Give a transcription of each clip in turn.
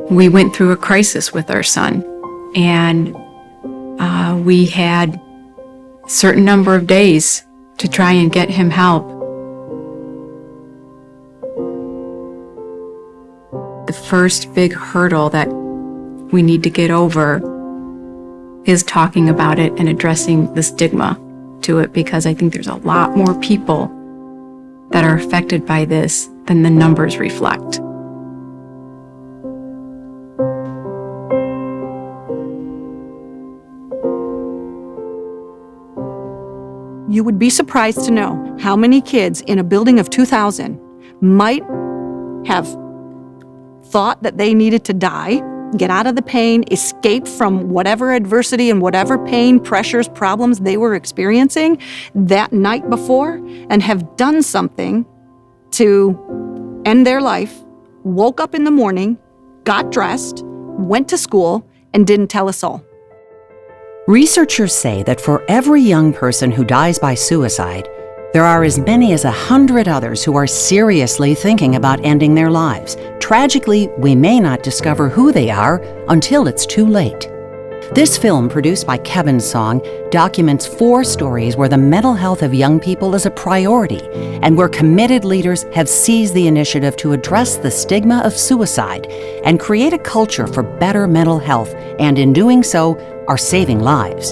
We went through a crisis with our son, and we had a certain number of days to try and get him help. The first big hurdle that we need to get over is talking about it and addressing the stigma to it, because I think there's a lot more people that are affected by this than the numbers reflect. You would be surprised to know how many kids in a building of 2,000 might have thought that they needed to die, get out of the pain, escape from whatever adversity and whatever pain, pressures, problems they were experiencing that night before, and have done something to end their life, woke up in the morning, got dressed, went to school, and didn't tell a soul. Researchers say that for every young person who dies by suicide, there are as many as 100 others who are seriously thinking about ending their lives. Tragically, we may not discover who they are until it's too late. This film, produced by Kevin Song, documents 4 stories where the mental health of young people is a priority and where committed leaders have seized the initiative to address the stigma of suicide and create a culture for better mental health, and in doing so, are saving lives.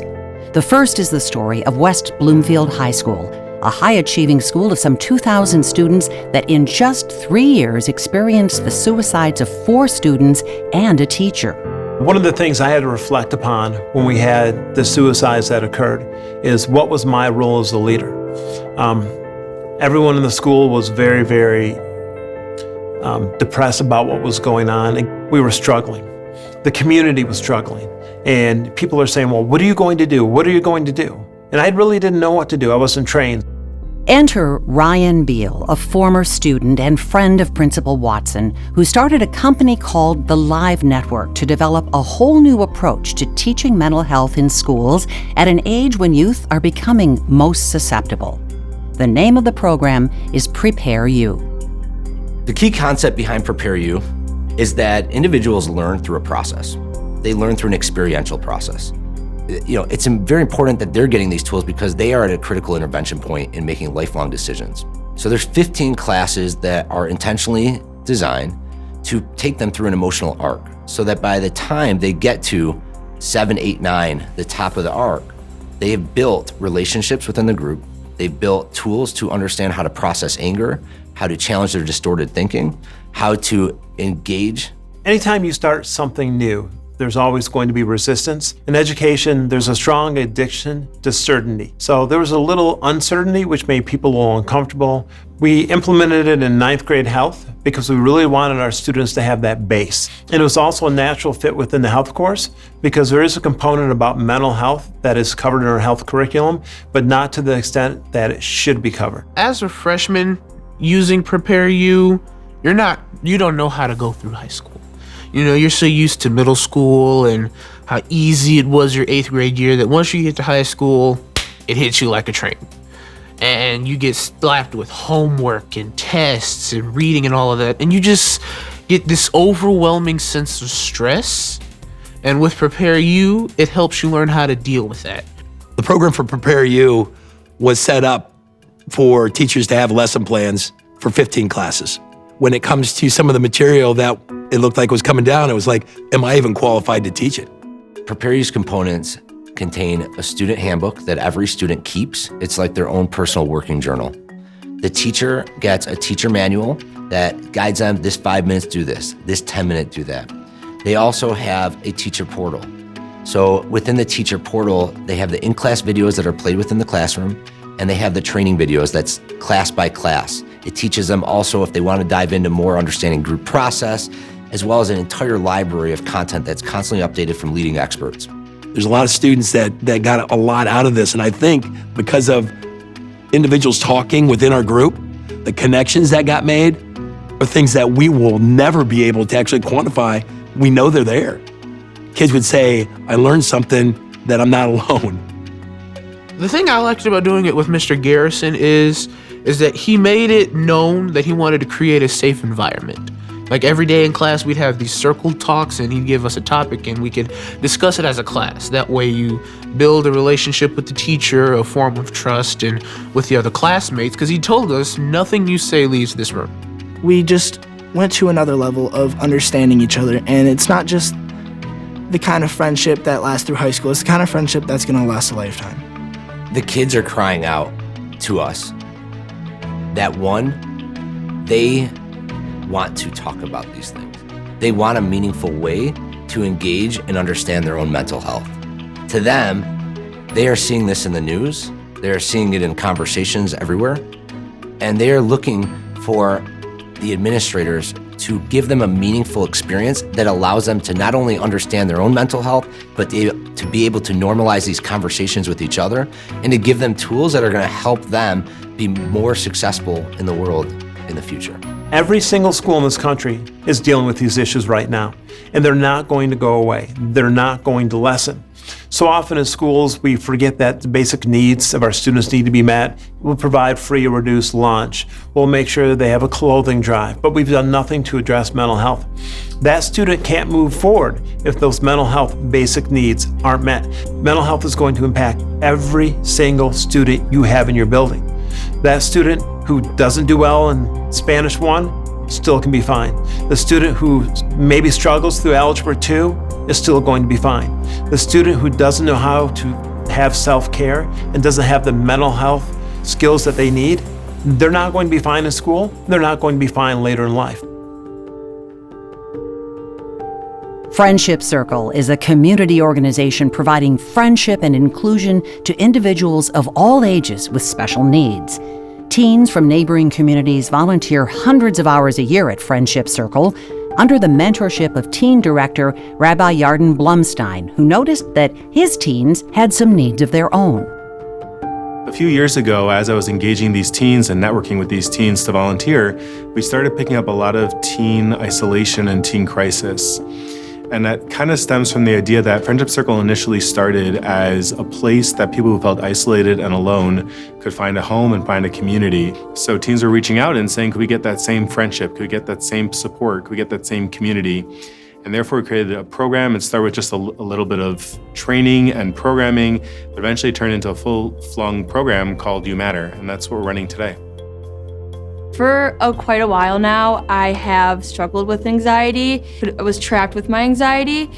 The first is the story of West Bloomfield High School, a high-achieving school of some 2,000 students that in just 3 years experienced the suicides of 4 students and a teacher. One of the things I had to reflect upon when we had the suicides that occurred is what was my role as a leader. Everyone in the school was very, very depressed about what was going on, and we were struggling. The community was struggling, and people are saying, well, what are you going to do? What are you going to do? And I really didn't know what to do. I wasn't trained. Enter Ryan Buehl, a former student and friend of Principal Watson, who started a company called the Live Network to develop a whole new approach to teaching mental health in schools at an age when youth are becoming most susceptible. The name of the program is Prepare You. The key concept behind Prepare You is that individuals learn through a process. They learn through an experiential process. It's very important that they're getting these tools because they are at a critical intervention point in making lifelong decisions. So there's 15 classes that are intentionally designed to take them through an emotional arc so that by the time they get to 7, 8, 9, the top of the arc, they have built relationships within the group. They've built tools to understand how to process anger, how to challenge their distorted thinking, how to engage. Anytime you start something new, there's always going to be resistance. In education, there's a strong addiction to certainty. So there was a little uncertainty, which made people a little uncomfortable. We implemented it in 9th grade health because we really wanted our students to have that base. And it was also a natural fit within the health course because there is a component about mental health that is covered in our health curriculum, but not to the extent that it should be covered. As a freshman using Prepare You, you don't know how to go through high school. You're so used to middle school and how easy it was your 8th grade year that once you get to high school, it hits you like a train. And you get slapped with homework and tests and reading and all of that. And you just get this overwhelming sense of stress. And with Prepare You, it helps you learn how to deal with that. The program for Prepare You was set up for teachers to have lesson plans for 15 classes. When it comes to some of the material that it looked like was coming down, it was like, am I even qualified to teach it? Prepare You's components contain a student handbook that every student keeps. It's like their own personal working journal. The teacher gets a teacher manual that guides them, this 5 minutes do this 10 minutes do that. They also have a teacher portal. So within the teacher portal, they have the in-class videos that are played within the classroom, and they have the training videos that's class by class. It teaches them also if they want to dive into more understanding group process, as well as an entire library of content that's constantly updated from leading experts. There's a lot of students that got a lot out of this, and I think because of individuals talking within our group, the connections that got made are things that we will never be able to actually quantify. We know they're there. Kids would say, I learned something that I'm not alone. The thing I liked about doing it with Mr. Garrison is that he made it known that he wanted to create a safe environment. Like every day in class, we'd have these circle talks and he'd give us a topic and we could discuss it as a class. That way you build a relationship with the teacher, a form of trust, and with the other classmates, because he told us nothing you say leaves this room. We just went to another level of understanding each other, and it's not just the kind of friendship that lasts through high school. It's the kind of friendship that's going to last a lifetime. The kids are crying out to us that one, they want to talk about these things. They want a meaningful way to engage and understand their own mental health. To them, they are seeing this in the news, they are seeing it in conversations everywhere, and they are looking for the administrators to give them a meaningful experience that allows them to not only understand their own mental health, but to be able to normalize these conversations with each other and to give them tools that are going to help them be more successful in the world in the future. Every single school in this country is dealing with these issues right now, and they're not going to go away. They're not going to lessen. So often in schools, we forget that the basic needs of our students need to be met. We'll provide free or reduced lunch. We'll make sure that they have a clothing drive, but we've done nothing to address mental health. That student can't move forward if those mental health basic needs aren't met. Mental health is going to impact every single student you have in your building. That student who doesn't do well in Spanish 1 still can be fine. The student who maybe struggles through Algebra 2 is still going to be fine. The student who doesn't know how to have self-care and doesn't have the mental health skills that they need, they're not going to be fine in school. They're not going to be fine later in life. Friendship Circle is a community organization providing friendship and inclusion to individuals of all ages with special needs. Teens from neighboring communities volunteer hundreds of hours a year at Friendship Circle under the mentorship of teen director Rabbi Yarden Blumstein, who noticed that his teens had some needs of their own. A few years ago, as I was engaging these teens and networking with these teens to volunteer, we started picking up a lot of teen isolation and teen crisis. And that kind of stems from the idea that Friendship Circle initially started as a place that people who felt isolated and alone could find a home and find a community. So teens were reaching out and saying, could we get that same friendship? Could we get that same support? Could we get that same community? And therefore we created a program. It started with just a little bit of training and programming, but eventually turned into a full-flung program called You Matter. And that's what we're running today. For quite a while now, I have struggled with anxiety. I was trapped with my anxiety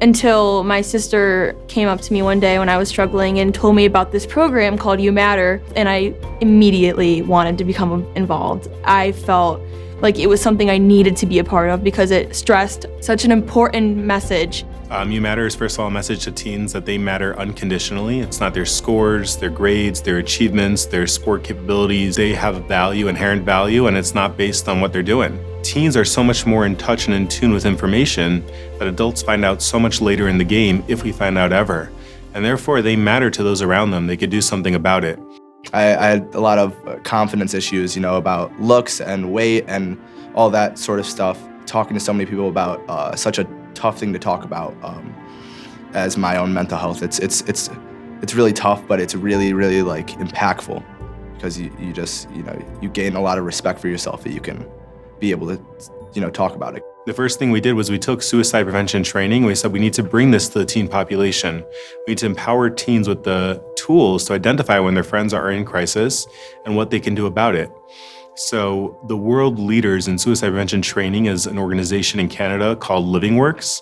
until my sister came up to me one day when I was struggling and told me about this program called You Matter, and I immediately wanted to become involved. I felt like it was something I needed to be a part of because it stressed such an important message. You Matter is first of all a message to teens that they matter unconditionally. It's not their scores, their grades, their achievements, their sport capabilities. They have value, inherent value, and it's not based on what they're doing. Teens are so much more in touch and in tune with information that adults find out so much later in the game, if we find out ever. And therefore, they matter to those around them. They could do something about it. I had a lot of confidence issues, about looks and weight and all that sort of stuff. Talking to so many people about such a tough thing to talk about as my own mental health. It's really tough, but it's really, really impactful because you just, you gain a lot of respect for yourself that you can be able to, talk about it. The first thing we did was we took suicide prevention training. We said we need to bring this to the teen population. We need to empower teens with the tools to identify when their friends are in crisis and what they can do about it. So the world leaders in suicide prevention training is an organization in Canada called LivingWorks.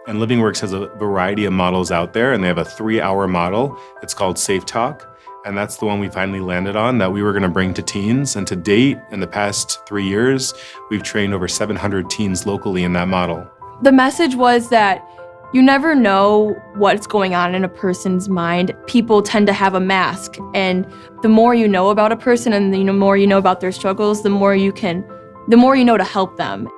And LivingWorks has a variety of models out there, and they have a 3-hour model. It's called Safe Talk. And that's the one we finally landed on that we were going to bring to teens. And to date, in the past 3 years, we've trained over 700 teens locally in that model. The message was that you never know what's going on in a person's mind. People tend to have a mask, and the more you know about a person and the more you know about their struggles, the more you know to help them.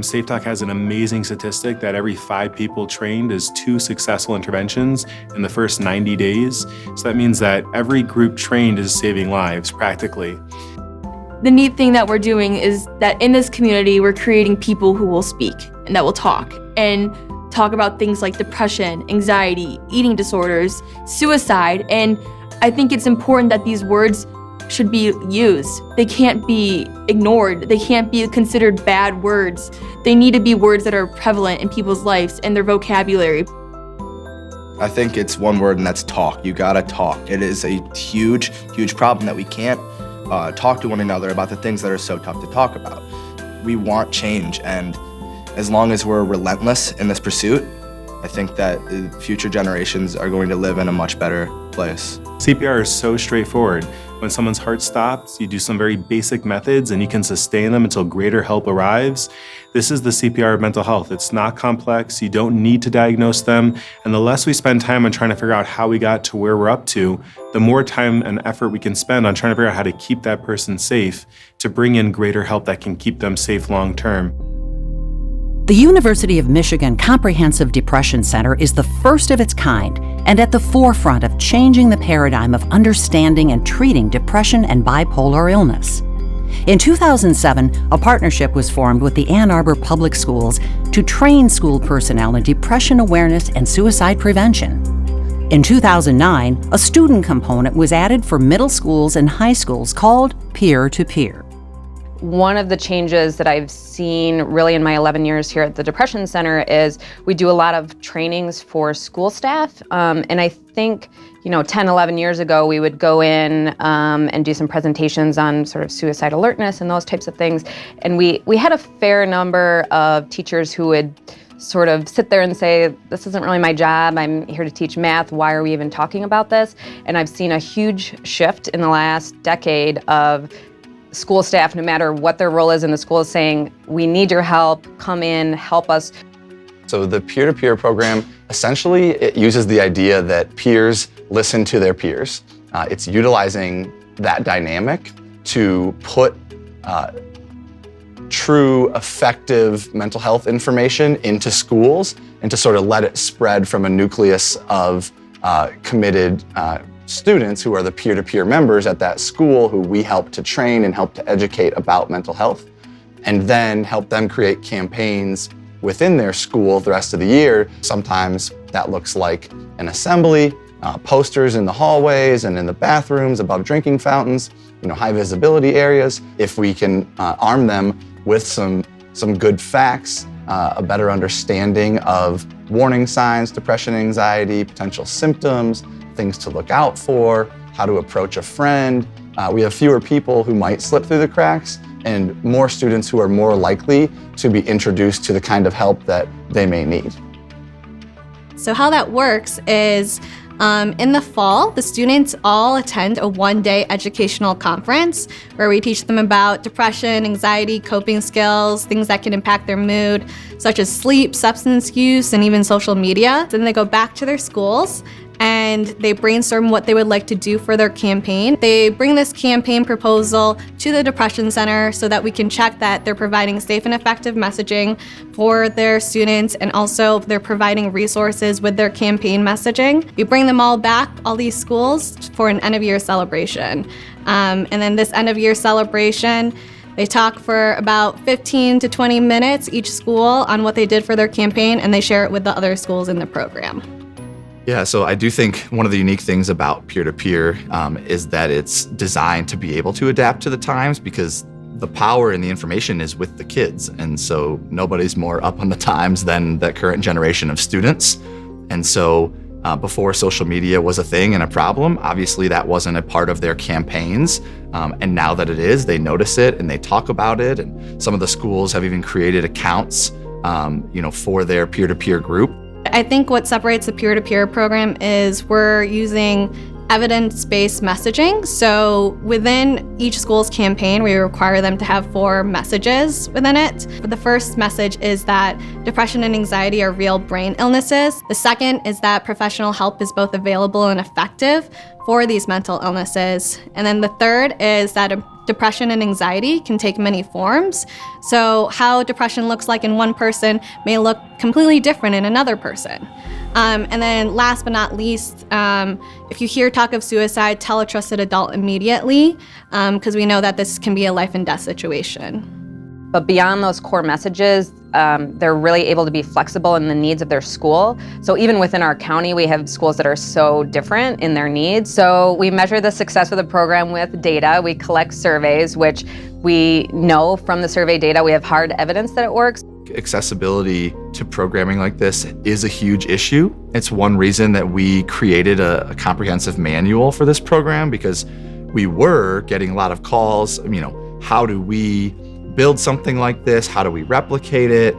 Safe Talk has an amazing statistic that every 5 people trained is 2 successful interventions in the first 90 days. So that means that every group trained is saving lives, practically. The neat thing that we're doing is that in this community, we're creating people who will speak and that will talk about things like depression, anxiety, eating disorders, suicide. And I think it's important that these words should be used. They can't be ignored. They can't be considered bad words. They need to be words that are prevalent in people's lives and their vocabulary. I think it's one word, and that's talk. You gotta talk. It is a huge, huge problem that we can't talk to one another about the things that are so tough to talk about. We want change, and as long as we're relentless in this pursuit, I think that future generations are going to live in a much better place. CPR is so straightforward. When someone's heart stops, you do some very basic methods and you can sustain them until greater help arrives. This is the CPR of mental health. It's not complex. You don't need to diagnose them. And the less we spend time on trying to figure out how we got to where we're up to, the more time and effort we can spend on trying to figure out how to keep that person safe, to bring in greater help that can keep them safe long term. The University of Michigan Comprehensive Depression Center is the first of its kind and at the forefront of changing the paradigm of understanding and treating depression and bipolar illness. In 2007, a partnership was formed with the Ann Arbor Public Schools to train school personnel in depression awareness and suicide prevention. In 2009, a student component was added for middle schools and high schools called peer-to-peer. One of the changes that I've seen really in my 11 years here at the Depression Center is we do a lot of trainings for school staff. And I think, 10, 11 years ago, we would go in and do some presentations on sort of suicide alertness and those types of things. And we had a fair number of teachers who would sort of sit there and say, this isn't really my job, I'm here to teach math, why are we even talking about this? And I've seen a huge shift in the last decade of school staff, no matter what their role is in the school, is saying, we need your help, come in, help us. So the peer-to-peer program, essentially, it uses the idea that peers listen to their peers. It's utilizing that dynamic to put true, effective mental health information into schools and to sort of let it spread from a nucleus of committed students who are the peer-to-peer members at that school who we help to train and help to educate about mental health, and then help them create campaigns within their school the rest of the year. Sometimes that looks like an assembly, posters in the hallways and in the bathrooms, above drinking fountains, high visibility areas. If we can arm them with some good facts, a better understanding of warning signs, depression, anxiety, potential symptoms, things to look out for, how to approach a friend. We have fewer people who might slip through the cracks and more students who are more likely to be introduced to the kind of help that they may need. So how that works is in the fall, the students all attend a one-day educational conference where we teach them about depression, anxiety, coping skills, things that can impact their mood, such as sleep, substance use, and even social media. Then they go back to their schools and they brainstorm what they would like to do for their campaign. They bring this campaign proposal to the Depression Center so that we can check that they're providing safe and effective messaging for their students, and also they're providing resources with their campaign messaging. We bring them all back, all these schools, for an end-of-year celebration. And then this end-of-year celebration, they talk for about 15 to 20 minutes each school on what they did for their campaign, and they share it with the other schools in the program. Yeah, so I do think one of the unique things about peer-to-peer is that it's designed to be able to adapt to the times, because the power and the information is with the kids. And so nobody's more up on the times than the current generation of students. And so before social media was a thing and a problem, obviously that wasn't a part of their campaigns. And now that it is, they notice it and they talk about it. And some of the schools have even created accounts for their peer-to-peer group. I think what separates the peer-to-peer program is we're using evidence-based messaging. So within each school's campaign, we require them to have 4 messages within it. But the first message is that depression and anxiety are real brain illnesses. The second is that professional help is both available and effective for these mental illnesses. And then the third is that depression and anxiety can take many forms. So how depression looks like in one person may look completely different in another person. And then last but not least, if you hear talk of suicide, tell a trusted adult immediately, because we know that this can be a life and death situation. But beyond those core messages, they're really able to be flexible in the needs of their school. So even within our county, we have schools that are so different in their needs. So we measure the success of the program with data. We collect surveys, which we know from the survey data, we have hard evidence that it works. Accessibility to programming like this is a huge issue. It's one reason that we created a comprehensive manual for this program, because we were getting a lot of calls, how do we build something like this? How do we replicate it?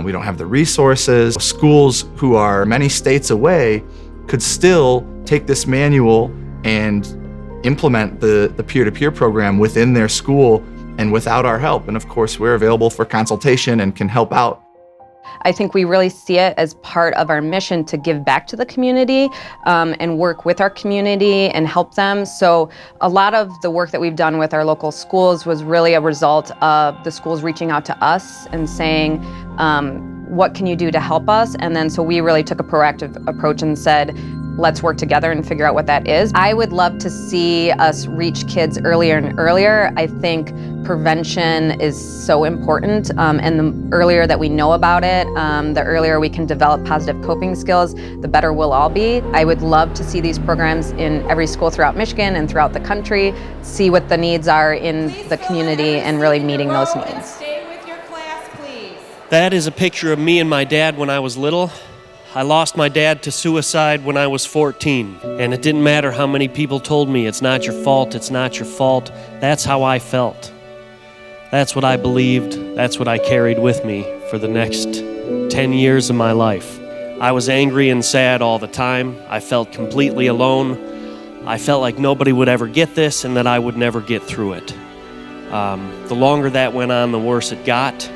We don't have the resources. Schools who are many states away could still take this manual and implement the peer-to-peer program within their school and without our help. And of course, we're available for consultation and can help out. I think we really see it as part of our mission to give back to the community and work with our community and help them. So a lot of the work that we've done with our local schools was really a result of the schools reaching out to us and saying, what can you do to help us? And then so we really took a proactive approach and said, let's work together and figure out what that is. I would love to see us reach kids earlier and earlier. I think prevention is so important, and the earlier that we know about it, the earlier we can develop positive coping skills, the better we'll all be. I would love to see these programs in every school throughout Michigan and throughout the country, see what the needs are in the community and really meeting those needs. That is a picture of me and my dad when I was little. I lost my dad to suicide when I was 14, and it didn't matter how many people told me, it's not your fault, it's not your fault. That's how I felt. That's what I believed. That's what I carried with me for the next 10 years of my life. I was angry and sad all the time. I felt completely alone. I felt like nobody would ever get this and that I would never get through it. The longer that went on, the worse it got.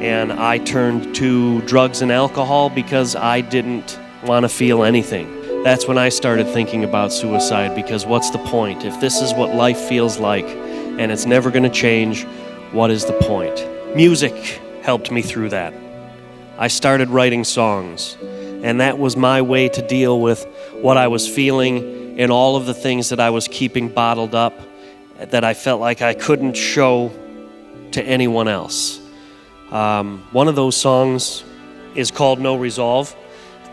And I turned to drugs and alcohol because I didn't want to feel anything. That's when I started thinking about suicide, because what's the point? If this is what life feels like and it's never going to change, what is the point? Music helped me through that. I started writing songs, and that was my way to deal with what I was feeling and all of the things that I was keeping bottled up that I felt like I couldn't show to anyone else. One of those songs is called No Resolve,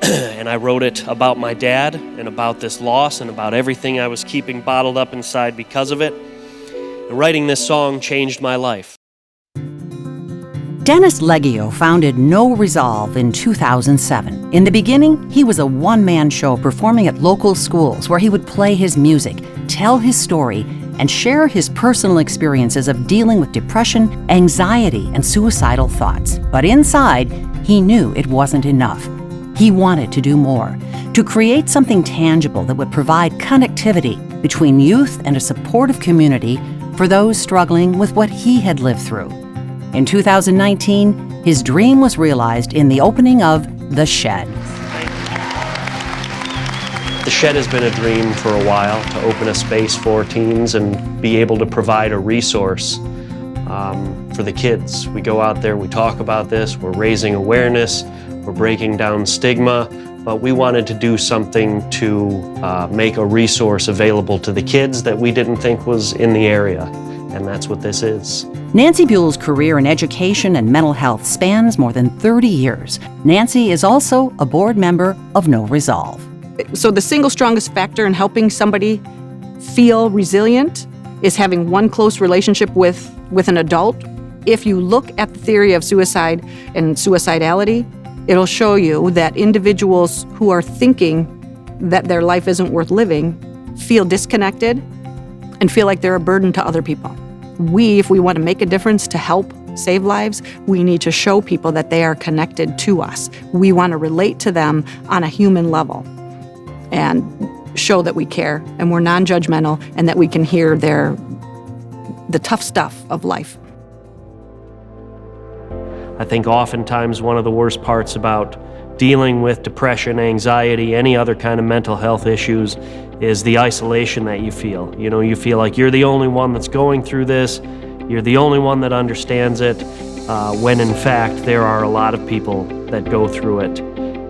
and I wrote it about my dad and about this loss and about everything I was keeping bottled up inside because of it. And writing this song changed my life. Dennis Leggio founded No Resolve in 2007. In the beginning, he was a one-man show performing at local schools where he would play his music, tell his story, and share his personal experiences of dealing with depression, anxiety, and suicidal thoughts. But inside, he knew it wasn't enough. He wanted to do more, to create something tangible that would provide connectivity between youth and a supportive community for those struggling with what he had lived through. In 2019, his dream was realized in the opening of The Shed. The Shed has been a dream for a while, to open a space for teens and be able to provide a resource for the kids. We go out there, we talk about this, we're raising awareness, we're breaking down stigma, but we wanted to do something to make a resource available to the kids that we didn't think was in the area, and that's what this is. Nancy Buehl's career in education and mental health spans more than 30 years. Nancy is also a board member of No Resolve. So the single strongest factor in helping somebody feel resilient is having one close relationship with an adult. If you look at the theory of suicide and suicidality, it'll show you that individuals who are thinking that their life isn't worth living feel disconnected and feel like they're a burden to other people. If we want to make a difference to help save lives, we need to show people that they are connected to us. We want to relate to them on a human level and show that we care and we're non-judgmental and that we can hear the tough stuff of life. I think oftentimes one of the worst parts about dealing with depression, anxiety, any other kind of mental health issues is the isolation that you feel. You know, you feel like you're the only one that's going through this, you're the only one that understands it, when in fact there are a lot of people that go through it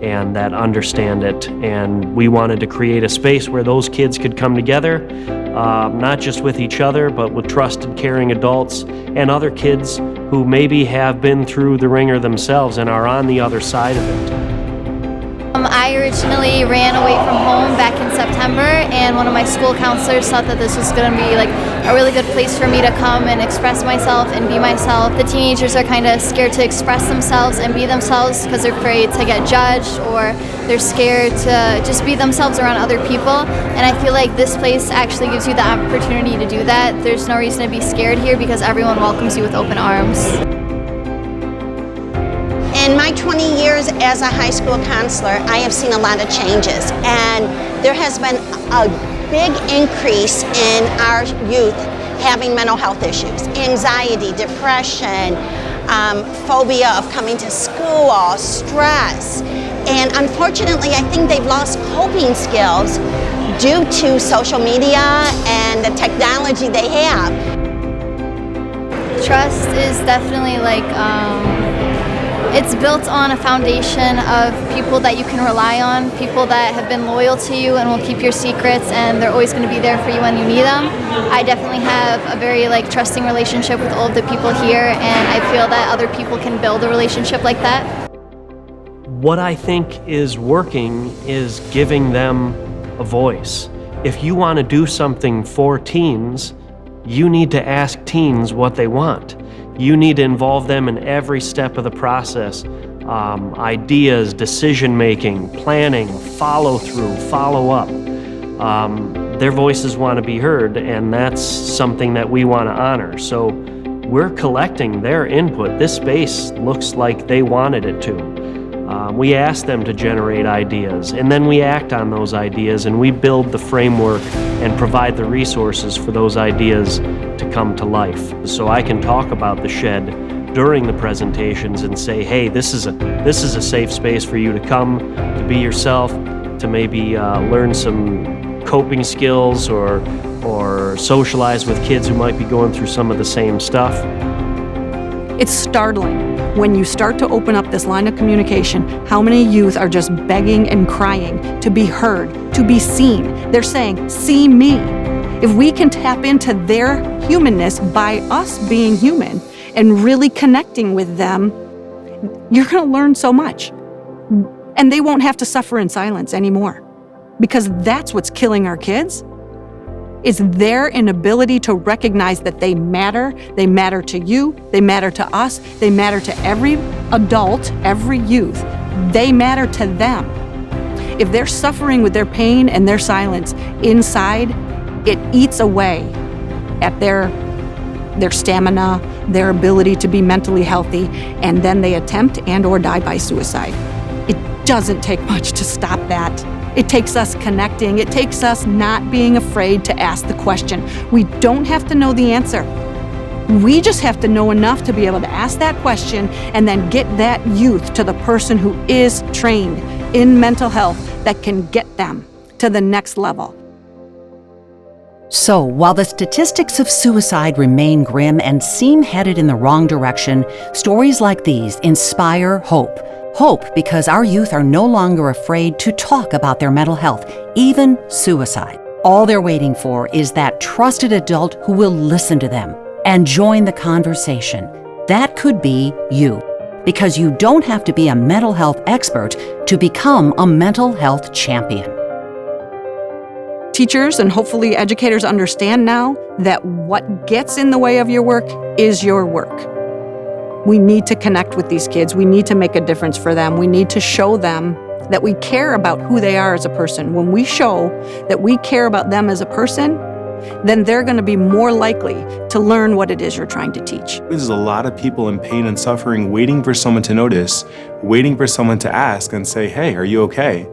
and that understand it. And we wanted to create a space where those kids could come together, not just with each other, but with trusted, caring adults and other kids who maybe have been through the ringer themselves and are on the other side of it. I originally ran away from home back in September, and one of my school counselors thought that this was going to be like a really good place for me to come and express myself and be myself. The teenagers are kind of scared to express themselves and be themselves because they're afraid to get judged, or they're scared to just be themselves around other people. And I feel like this place actually gives you the opportunity to do that. There's no reason to be scared here because everyone welcomes you with open arms. In my 20 years as a high school counselor, I have seen a lot of changes, and there has been a big increase in our youth having mental health issues, anxiety, depression, phobia of coming to school, stress. And unfortunately, I think they've lost coping skills due to social media and the technology they have. Trust is definitely like, it's built on a foundation of people that you can rely on, people that have been loyal to you and will keep your secrets, and they're always going to be there for you when you need them. I definitely have a very trusting relationship with all of the people here, and I feel that other people can build a relationship like that. What I think is working is giving them a voice. If you want to do something for teens, you need to ask teens what they want. You need to involve them in every step of the process. Ideas, decision-making, planning, follow-through, follow-up. Their voices want to be heard, and that's something that we want to honor. So we're collecting their input. This space looks like they wanted it to. We ask them to generate ideas, and then we act on those ideas, and we build the framework and provide the resources for those ideas to come to life. So I can talk about the shed during the presentations and say, hey, this is a safe space for you to come, to be yourself, to maybe learn some coping skills or socialize with kids who might be going through some of the same stuff. It's startling when you start to open up this line of communication, how many youth are just begging and crying to be heard, to be seen. They're saying, see me. If we can tap into their humanness by us being human and really connecting with them, you're going to learn so much. And they won't have to suffer in silence anymore, because that's what's killing our kids. Is their inability to recognize that they matter to you, they matter to us, they matter to every adult, every youth, they matter to them. If they're suffering with their pain and their silence inside, it eats away at their stamina, their ability to be mentally healthy, and then they attempt and or die by suicide. It doesn't take much to stop that. It takes us connecting. It takes us not being afraid to ask the question. We don't have to know the answer. We just have to know enough to be able to ask that question and then get that youth to the person who is trained in mental health that can get them to the next level. So, while the statistics of suicide remain grim and seem headed in the wrong direction, stories like these inspire hope. Hope because our youth are no longer afraid to talk about their mental health, even suicide. All they're waiting for is that trusted adult who will listen to them and join the conversation. That could be you, because you don't have to be a mental health expert to become a mental health champion. Teachers and hopefully educators understand now that what gets in the way of your work is your work. We need to connect with these kids. We need to make a difference for them. We need to show them that we care about who they are as a person. When we show that we care about them as a person, then they're going to be more likely to learn what it is you're trying to teach. There's a lot of people in pain and suffering waiting for someone to notice, waiting for someone to ask and say, hey, are you okay?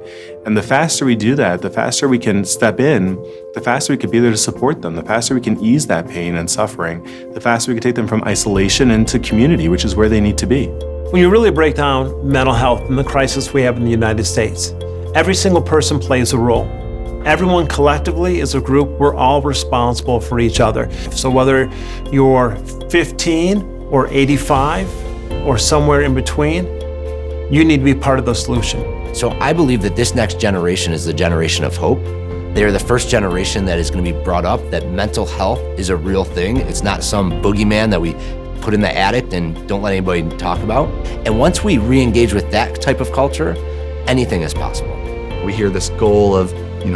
And the faster we do that, the faster we can step in, the faster we can be there to support them, the faster we can ease that pain and suffering, the faster we can take them from isolation into community, which is where they need to be. When you really break down mental health and the crisis we have in the United States, every single person plays a role. Everyone collectively as a group, we're all responsible for each other. So whether you're 15 or 85 or somewhere in between, you need to be part of the solution. So I believe that this next generation is the generation of hope. They're the first generation that is going to be brought up that mental health is a real thing. It's not some boogeyman that we put in the attic and don't let anybody talk about. And once we re-engage with that type of culture, anything is possible. We hear this goal of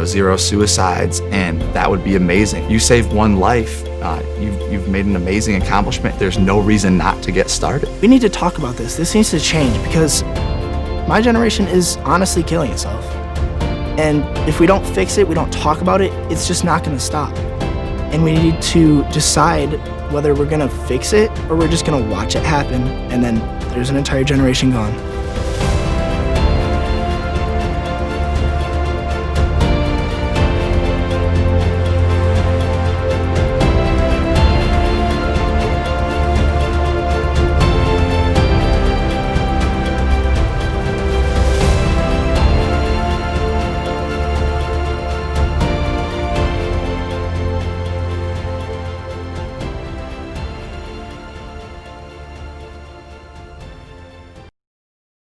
0 suicides, and that would be amazing. You save one life, you've made an amazing accomplishment. There's no reason not to get started. We need to talk about this. This needs to change because my generation is honestly killing itself. And if we don't fix it, we don't talk about it, it's just not going to stop. And we need to decide whether we're going to fix it or we're just going to watch it happen, and then there's an entire generation gone.